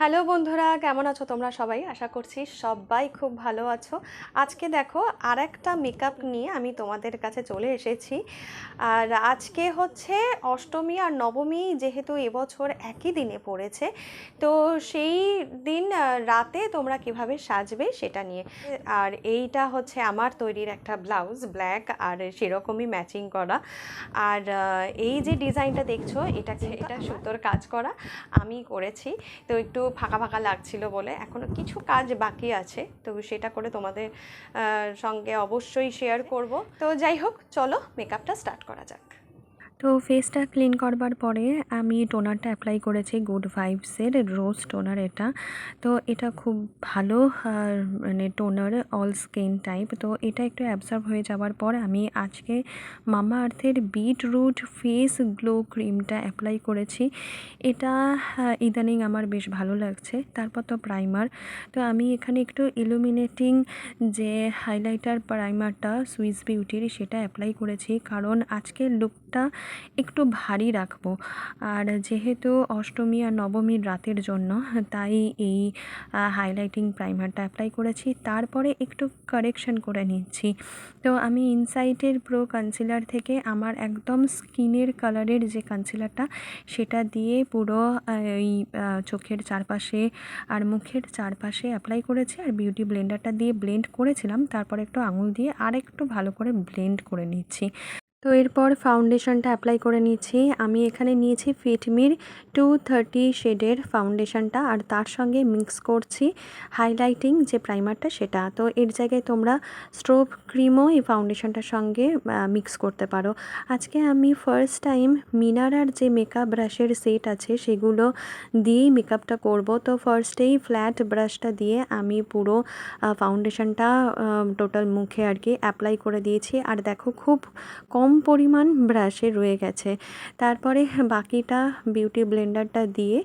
Hello বন্ধুরা, কেমন আছো তোমরা সবাই? আশা করছি সবাই খুব ভালো আছো। আজকে দেখো আরেকটা মেকআপ নিয়ে আমি তোমাদের কাছে চলে এসেছি। আর আজকে হচ্ছে অষ্টমী আর নবমী, যেহেতু এবছর একই দিনে পড়েছে, তো সেই দিন রাতে তোমরা কিভাবে সাজবে সেটা নিয়ে। আর এইটা হচ্ছে আমার তৈরির একটা ব্লাউজ, ব্ল্যাক আর সেরকমই ম্যাচিং করা। আর এই যে ডিজাইনটা দেখছো, এটা সুতোর কাজ করা আমি করেছি। তো একটু ফাঁকা ফাঁকা লাগছিল বলে এখনও কিছু কাজ বাকি আছে, তো সেটা করে তোমাদের সঙ্গে অবশ্যই শেয়ার করব। তো যাই হোক, চলো মেকআপটা স্টার্ট করা যাক। তো ফেসটা ক্লিন করবার পরে আমি টোনারটা অ্যাপ্লাই করেছি গুড ভাইবসের রোজ টোনার। এটা তো এটা খুব ভালো মানে টোনার অল স্কিন টাইপ। তো এটা একটু অ্যাবজর্ব হয়ে যাওয়ার পর আমি আজকে মামা আর্থের বিটরুট ফেস গ্লো ক্রিমটা অ্যাপ্লাই করেছি। এটা ইদানিং আমার বেশ ভালো লাগছে। তারপর তো প্রাইমার, তো আমি এখানে একটু ইলুমিনেটিং যে হাইলাইটার প্রাইমারটা সুইস বিউটির সেটা অ্যাপ্লাই করেছি, কারণ আজকের লুকটা একটু ভারী রাখবো। আর যেহেতু অষ্টমী আর নবমীর রাতের জন্য, তাই এই হাইলাইটিং প্রাইমারটা অ্যাপ্লাই করেছি। তারপরে একটু কারেকশন করে নিচ্ছি। তো আমি ইনসাইটের প্রো কনসিলার থেকে আমার একদম স্কিনের কালারের যে কনসিলারটা, সেটা দিয়ে পুরো এই চোখের চারপাশে আর মুখের চারপাশে অ্যাপ্লাই করেছি। আর বিউটি ব্লেন্ডারটা দিয়ে ব্লেন্ড করেছিলাম, তারপর একটু আঙুল দিয়ে আর একটু ভালো করে ব্লেন্ড করে নিচ্ছি। তো এরপর ফাউন্ডেশনটা অ্যাপ্লাই করে নিচ্ছি। আমি এখানে নিয়েছি ফিটমির 230 শেডের ফাউন্ডেশনটা, আর তার সঙ্গে মিক্স করছি হাইলাইটিং যে প্রাইমারটা সেটা। তো এর জায়গায় তোমরা স্ট্রোব ক্রিমও এই ফাউন্ডেশনটার সঙ্গে মিক্স করতে পারো। আজকে আমি ফার্স্ট টাইম মিনারার যে মেকআপ ব্রাশের সেট আছে সেগুলো দিয়েই মেকআপটা করব। তো ফার্স্টেই ফ্ল্যাট ব্রাশটা দিয়ে আমি পুরো ফাউন্ডেশনটা টোটাল মুখে আর কি অ্যাপ্লাই করে দিয়েছি। আর দেখো খুব কম পরিমাণ ব্রাশে রয়ে গেছে। তারপরে বাকিটা বিউটি ব্লেন্ডারটা দিয়ে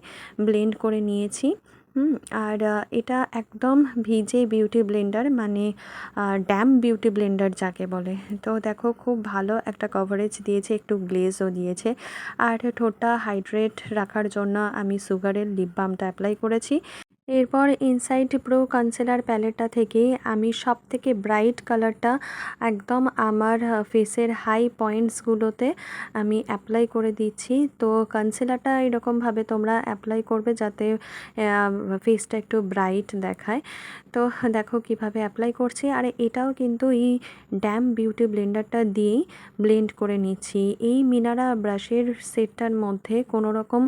ব্লেন্ড করে নিয়েছি। আর এটা একদম ভিজে বিউটি ব্লেন্ডার, মানে ড্যাম বিউটি ব্লেন্ডার যাকে বলে। তো দেখো খুব ভালো একটা কভারেজ দিয়েছে, একটু গ্লেজও দিয়েছে। আর ঠোঁটটা হাইড্রেট রাখার জন্য আমি সুগারের লিপ বামটা অ্যাপ্লাই করেছি। এরপর ইনসাইট প্রো কনসিলার প্যালেটটা থেকে আমি সব থেকে ব্রাইট কালারটা একদম আমার ফেসের হাই পয়েন্টসগুলোতে আমি অ্যাপ্লাই করে দিচ্ছি। তো কনসিলারটা এরকমভাবে তোমরা অ্যাপ্লাই করবে যাতে ফেসটা একটু ব্রাইট দেখায়। তো দেখো কিভাবে অ্যাপ্লাই করছি। আর এটাও কিন্তু এই ড্যাম বিউটি ব্লেন্ডারটা দিয়েই ব্লেন্ড করে নিচ্ছি। এই মিনারা ব্রাশের সেটটার মধ্যে কোনো রকম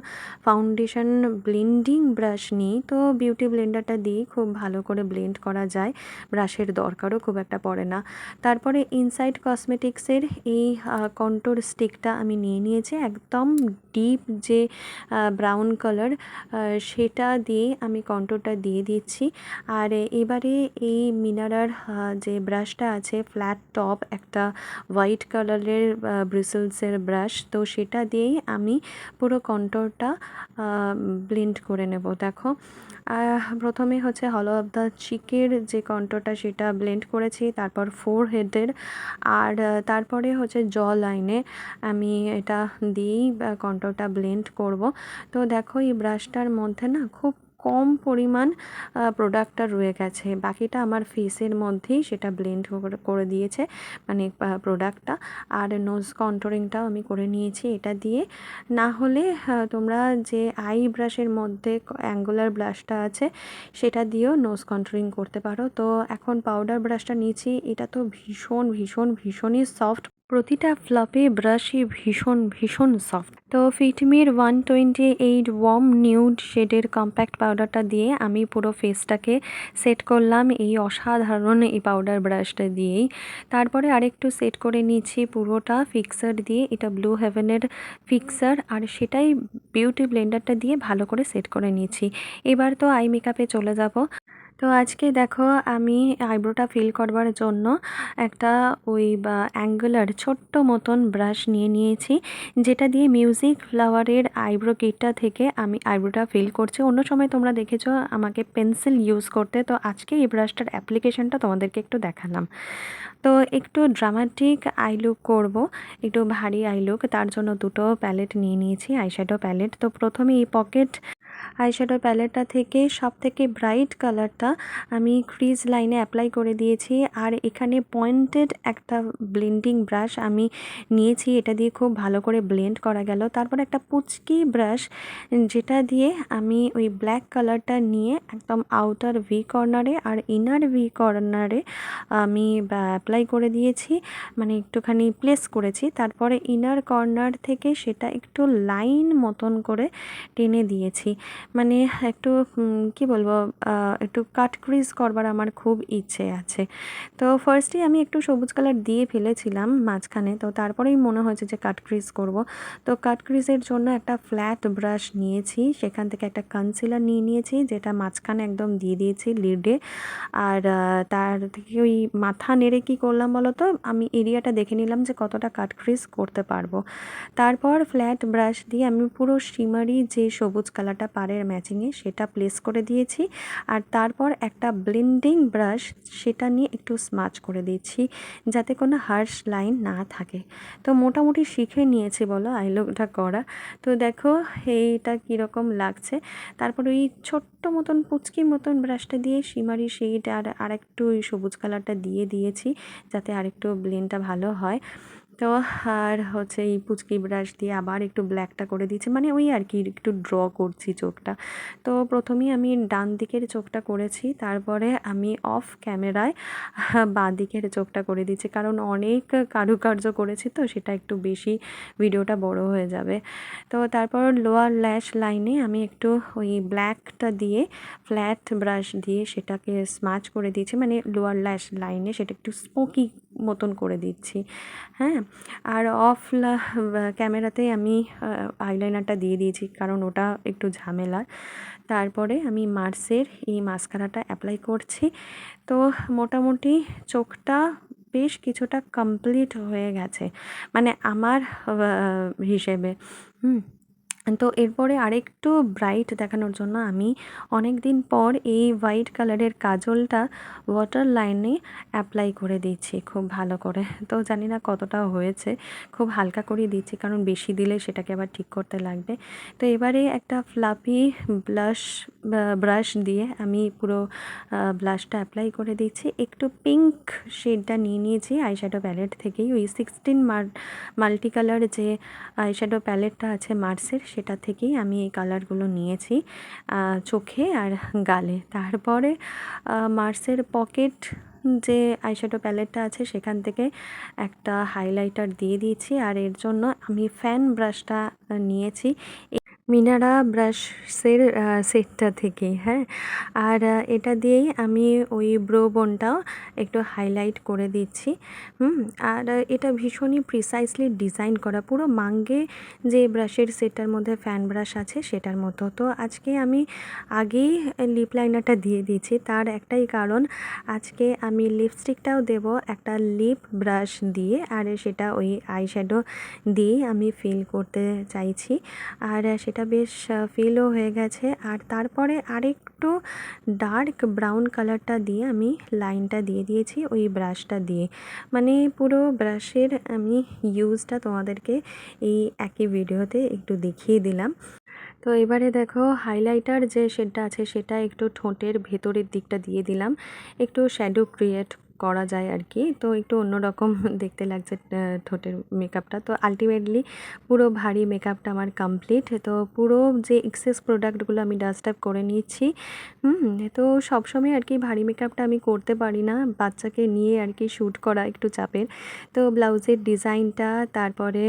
ফাউন্ডেশন ব্লেন্ডিং ব্রাশ নেই, তো বিউটি ব্লেন্ডারটা দিয়েই খুব ভালো করে ব্লেন্ড করা যায়, ব্রাশের দরকারও খুব একটা পড়ে না। তারপরে ইনসাইড কসমেটিক্সের এই কন্ট্রোর স্টিকটা আমি নিয়ে নিয়েছি, একদম ডিপ যে ব্রাউন কালার, সেটা দিয়ে আমি কন্ট্রোরটা দিয়ে দিচ্ছি। আর এবারে এই মিনারার যে ব্রাশটা আছে ফ্ল্যাট টপ, একটা হোয়াইট কালারের ব্রিসেলসের ব্রাশ, তো সেটা দিয়েই আমি পুরো কন্ট্রোরটা ব্লেন্ড করে নেব। দেখো প্রথমে হচ্ছে হলো অফ দ্য চিকের যে কন্ট্রোরটা সেটা ব্লেন্ড করেছি, তারপর ফোর হেডের, আর তারপরে হচ্ছে জ লাইনে আমি এটা দিয়েই কন্ট্রোরটা ব্লেন্ড করব। তো দেখো এই ব্রাশটার মধ্যে না খুব কম পরিমাণ প্রোডাক্টটা রয়ে গেছে, বাকিটা আমার ফেসের মধ্যেই সেটা ব্লেন্ড করে দিয়েছে, মানে প্রোডাক্টটা। আর নোজ কন্ট্রোরিংটাও আমি করে নিয়েছি এটা দিয়ে। না হলে তোমরা যে আই ব্রাশের মধ্যে অ্যাঙ্গুলার ব্রাশটা আছে সেটা দিয়েও নোজ কন্ট্রোরিং করতে পারো। তো এখন পাউডার ব্রাশটা নিয়েছি, এটা তো ভীষণ ভীষণ ভীষণই সফট, প্রতিটা ফ্লাপি ব্রাশই ভীষণ ভীষণ সফট। তো ফিটমির 128 ওয়ার্ম নিউড শেডের কম্প্যাক্ট পাউডারটা দিয়ে আমি পুরো ফেসটাকে সেট করলাম এই অসাধারণ এই পাউডার ব্রাশটা দিয়েই। তারপরে আরেকটু সেট করে নিচ্ছি পুরোটা ফিক্সার দিয়ে, এটা ব্লু হেভেনের ফিক্সার, আর সেটাই বিউটি ব্লেন্ডারটা দিয়ে ভালো করে সেট করে নিচ্ছি। এবার তো আই মেকআপে চলে যাব। তো আজকে দেখো আমি আইব্রোটা ফিল করবার জন্য একটা ওই অ্যাঙ্গুলার ছোট্ট মতন ব্রাশ নিয়ে নিয়েছি, যেটা দিয়ে মিউজিক ফ্লাওয়ারের আইব্রো কিটটা থেকে আমি আইব্রোটা ফিল করছি। অন্য সময় তোমরা দেখেছো আমাকে পেন্সিল ইউজ করতে, তো আজকে এই ব্রাশটার অ্যাপ্লিকেশনটা তোমাদেরকে একটু দেখালাম। তো একটু ড্রামাটিক আই লুক করবো, একটু ভারী আই লুক, তার জন্য দুটো প্যালেট নিয়ে নিয়েছি, আইশ্যাডো প্যালেট। তো প্রথমে এই পকেট আইশ্যাডো প্যালেটটা থেকে সবথেকে ব্রাইট কালারটা আমি ক্রিজ লাইনে অ্যাপ্লাই করে দিয়েছি। আর এখানে পয়েন্টেড একটা ব্লেন্ডিং ব্রাশ আমি নিয়েছি, এটা দিয়ে খুব ভালো করে ব্লেন্ড করা গেল। তারপর একটা পুচকি ব্রাশ যেটা দিয়ে আমি ওই ব্ল্যাক কালারটা নিয়ে একদম আউটার ভি কর্নারে আর ইনার ভি কর্নারে আমি অ্যাপ্লাই করে দিয়েছি, মানে একটুখানি প্লেস করেছি। তারপরে ইনার কর্নার থেকে সেটা একটু লাইন মতন করে টেনে দিয়েছি, মানে একটু কি বলবো, একটু কাট ক্রিজ করবার আমার খুব ইচ্ছে আছে। তো ফার্স্টে আমি একটু সবুজ কালার দিয়ে ফেলেছিলাম মাঝখানে, তো তারপরেই মনে হয়েছে যে কাট ক্রিজ করব। তো কাট ক্রিজের জন্য একটা ফ্ল্যাট ব্রাশ নিয়েছি, সেখান থেকে একটা কনসিলার নিয়ে নিয়েছি, যেটা মাঝখানে একদম দিয়ে দিয়েছি লিডে। আর তার থেকে ওই মাথা নেড়ে কী করলাম বলো তো, আমি এরিয়াটা দেখে নিলাম যে কতটা কাট ক্রিজ করতে পারবো। তারপর ফ্ল্যাট ব্রাশ দিয়ে আমি পুরো শিমারি যে সবুজ কালারটা পাড়ের ম্যাচিংয়ে সেটা প্লেস করে দিয়েছি। আর তারপর একটা ব্লেন্ডিং ব্রাশ সেটা নিয়ে একটু স্মাচ করে দিচ্ছি, যাতে কোনো হার্শ লাইন না থাকে। তো মোটামুটি শিখে নিয়েছি বলো আইলোকটা করা। তো দেখো এইটা কীরকম লাগছে। তারপর ওই ছোট্ট মতন পুচকি মতন ব্রাশটা দিয়ে শিমারি শেড আর আরেকটু ওই সবুজ কালারটা দিয়ে দিয়েছি, যাতে আরেকটু ব্লেন্ডটা ভালো হয়। তো আর হচ্ছে এই পুচকি ব্রাশ দিয়ে আবার একটু ব্ল্যাকটা করে দিয়েছি, মানে ওই আর কি একটু ড্র করছি চোখটা। তো প্রথমেই আমি ডান দিকের চোখটা করেছি, তারপরে আমি অফ ক্যামেরায় বাঁ দিকের চোখটা করে দিচ্ছি, কারণ অনেক কারুকার্য করেছি তো সেটা একটু বেশি ভিডিওটা বড় হয়ে যাবে। তো তারপর লোয়ার ল্যাশ লাইনে আমি একটু ওই ব্ল্যাকটা দিয়ে ফ্ল্যাট ব্রাশ দিয়ে সেটাকে স্মাচ করে দিয়েছি, মানে লোয়ার ল্যাশ লাইনে সেটা একটু স্মোকি মতন করে দিচ্ছি। হ্যাঁ, আর ক্যামেরাতে আমি আইলাইনারটা দিয়ে দিয়েছি, কারণ ওটা একটু ঝামেলার। তারপরে আমি মার্সের এই মাস্কারাটা অ্যাপ্লাই করছি। তো মোটামুটি চোখটা বেশ কিছুটা কমপ্লিট হয়ে গেছে, মানে আমার হিসেবে। তো এরপরে আরেকটু ব্রাইট দেখানোর জন্য আমি অনেক দিন পর এই হোয়াইট কালারের কাজলটা ওয়াটার লাইনে অ্যাপ্লাই করে দিচ্ছি খুব ভালো করে। তো জানি না কতটা হয়েছে, খুব হালকা করে দিচ্ছি, কারণ বেশি দিলে সেটাকে আবার ঠিক করতে লাগবে। তো এবারে একটা ফ্লাফি ব্রাশ দিয়ে আমি পুরো ব্লাশটা অ্যাপ্লাই করে দিচ্ছি। একটু পিঙ্ক শেডটা নিয়ে নিয়েছি আইশ্যাডো প্যালেট থেকেই, ওই 16 মাল্টি কালার যে আইশ্যাডো প্যালেটটা আছে মার্সের, সেটা থেকেই আমি এই কালারগুলো নিয়েছি চোখে আর গালে। তারপরে মার্সের পকেট যে আইশ্যাডো প্যালেটটা আছে সেখান থেকে একটা হাইলাইটার দিয়ে দিয়েছি, আর এর জন্য আমি ফ্যান ব্রাশটা নিয়েছি মিনারা ব্রাশের সেটটা থেকে। হ্যাঁ, আর এটা দিয়েই আমি ওই ব্রো বোনটাও একটু হাইলাইট করে দিচ্ছি। আর এটা ভীষণই প্রিসাইসলি ডিজাইন করা, পুরো মাঙ্গে যে ব্রাশের সেটটার মধ্যে ফ্যান ব্রাশ আছে সেটার মতো। তো আজকে আমি আগেই লিপ লাইনারটা দিয়ে দিয়েছি, তার একটাই কারণ, আজকে আমি লিপস্টিকটাও দেব একটা লিপ ব্রাশ দিয়ে, আর সেটা ওই আইশ্যাডো দিয়েই আমি ফিল করতে চাইছি। আর সেটা বেশ ফিলও হয়ে গেছে। আর তারপরে আরেকটু ডার্ক ব্রাউন কালারটা দিয়ে আমি লাইনটা দিয়ে দিয়েছি ওই ব্রাশটা দিয়ে, মানে পুরো ব্রাশের আমি ইউজটা তোমাদেরকে এই একই ভিডিওতে একটু দেখিয়ে দিলাম। তো এবারে দেখো হাইলাইটার যে শেডটা আছে সেটা একটু ঠোঁটের ভেতরের দিকটা দিয়ে দিলাম, একটু শ্যাডো ক্রিয়েট করা যায় আর কি। তো একটু অন্যরকম দেখতে লাগছে ঠোঁটের মেকআপটা। তো আলটিমেটলি পুরো ভারী মেকআপটা আমার কমপ্লিট। তো পুরো যে এক্সেস প্রোডাক্টগুলো আমি ডাস্ট আপ করে নিচ্ছি। তো সবসময় আর কি ভারী মেকআপটা আমি করতে পারি না, বাচ্চাকে নিয়ে আর কি শ্যুট করা একটু চাপের। তো ব্লাউজের ডিজাইনটা, তারপরে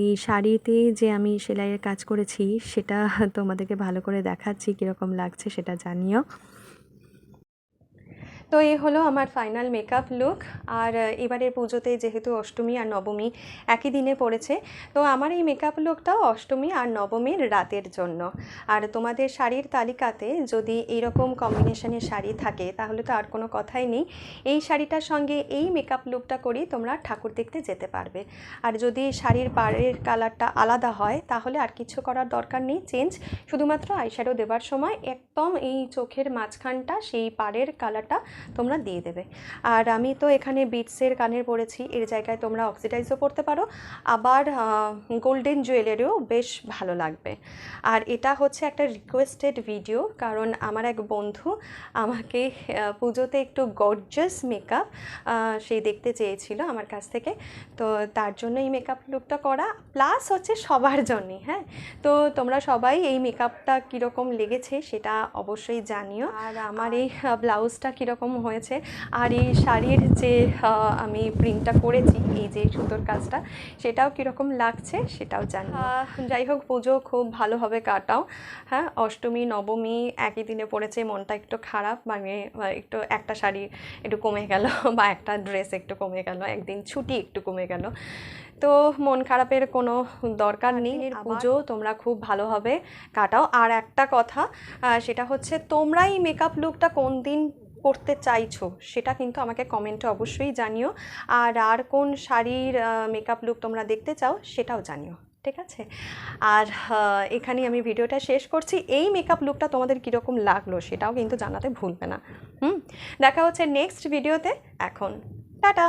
এই শাড়িতে যে আমি সেলাইয়ের কাজ করেছি সেটা তোমাদেরকে ভালো করে দেখাচ্ছি, কীরকম লাগছে সেটা জানিও। তো এই হলো আমার ফাইনাল মেকআপ লুক। আর এবারের পুজোতে যেহেতু অষ্টমী আর নবমী একই দিনে পড়েছে, তো আমার এই মেকআপ লুকটাও অষ্টমী আর নবমীর রাতের জন্য। আর তোমাদের শাড়ির তালিকাতে যদি এইরকম কম্বিনেশনের শাড়ি থাকে তাহলে তো আর কোনো কথাই নেই, এই শাড়িটার সঙ্গে এই মেকআপ লুকটা করেই তোমরা ঠাকুর দেখতে যেতে পারবে। আর যদি শাড়ির পাড়ের কালারটা আলাদা হয় তাহলে আর কিছু করার দরকার নেই, চেঞ্জ শুধুমাত্র আইশ্যাডো দেওয়ার সময় একদম এই চোখের মাঝখানটা সেই পাড়ের কালারটা তোমরা দিয়ে দেবে। আর আমি তো এখানে বিটসের কানের পরেছি, এর জায়গায় তোমরা অক্সিডাইজও পরতে পারো, আবার গোল্ডেন জুয়েলারিও বেশ ভালো লাগবে। আর এটা হচ্ছে একটা রিকোয়েস্টেড ভিডিও, কারণ আমার এক বন্ধু আমাকে পুজোতে একটু গর্জাস মেকআপ সে দেখতে চেয়েছিল আমার কাছ থেকে, তো তার জন্য এই মেকআপ লুকটা করা, প্লাস হচ্ছে সবার জন্যই। হ্যাঁ, তো তোমরা সবাই এই মেকআপটা কীরকম লেগেছে সেটা অবশ্যই জানিও, আর আমার এই ব্লাউজটা কীরকম হয়েছে, আর এই শাড়ির যে আমি প্রিন্টটা করেছি, এই যে সুতোর কাজটা, সেটাও কীরকম লাগছে সেটাও জানিও। যাই হোক, পুজো খুব ভালোভাবে কাটাও। হ্যাঁ, অষ্টমী নবমী একই দিনে পড়েছে, মনটা একটু খারাপ, মানে একটু একটা শাড়ি একটু কমে গেল বা একটা ড্রেস একটু কমে গেল, একদিন ছুটি একটু কমে গেল, তো মন খারাপের কোনো দরকার নেই। পুজো তোমরা খুব ভালোভাবে কাটাও। আর একটা কথা, সেটা হচ্ছে তোমরা এই মেকআপ লুকটা কোন দিন করতে চাইছো সেটা কিন্তু আমাকে কমেন্টে অবশ্যই জানিও, আর কোন শাড়ির মেকআপ লুক তোমরা দেখতে চাও সেটাও জানিও, ঠিক আছে? আর এখানেই আমি ভিডিওটা শেষ করছি। এই মেকআপ লুকটা তোমাদের কীরকম লাগলো সেটাও কিন্তু জানাতে ভুলবে না। দেখা হচ্ছে নেক্সট ভিডিওতে। এখন টাটা।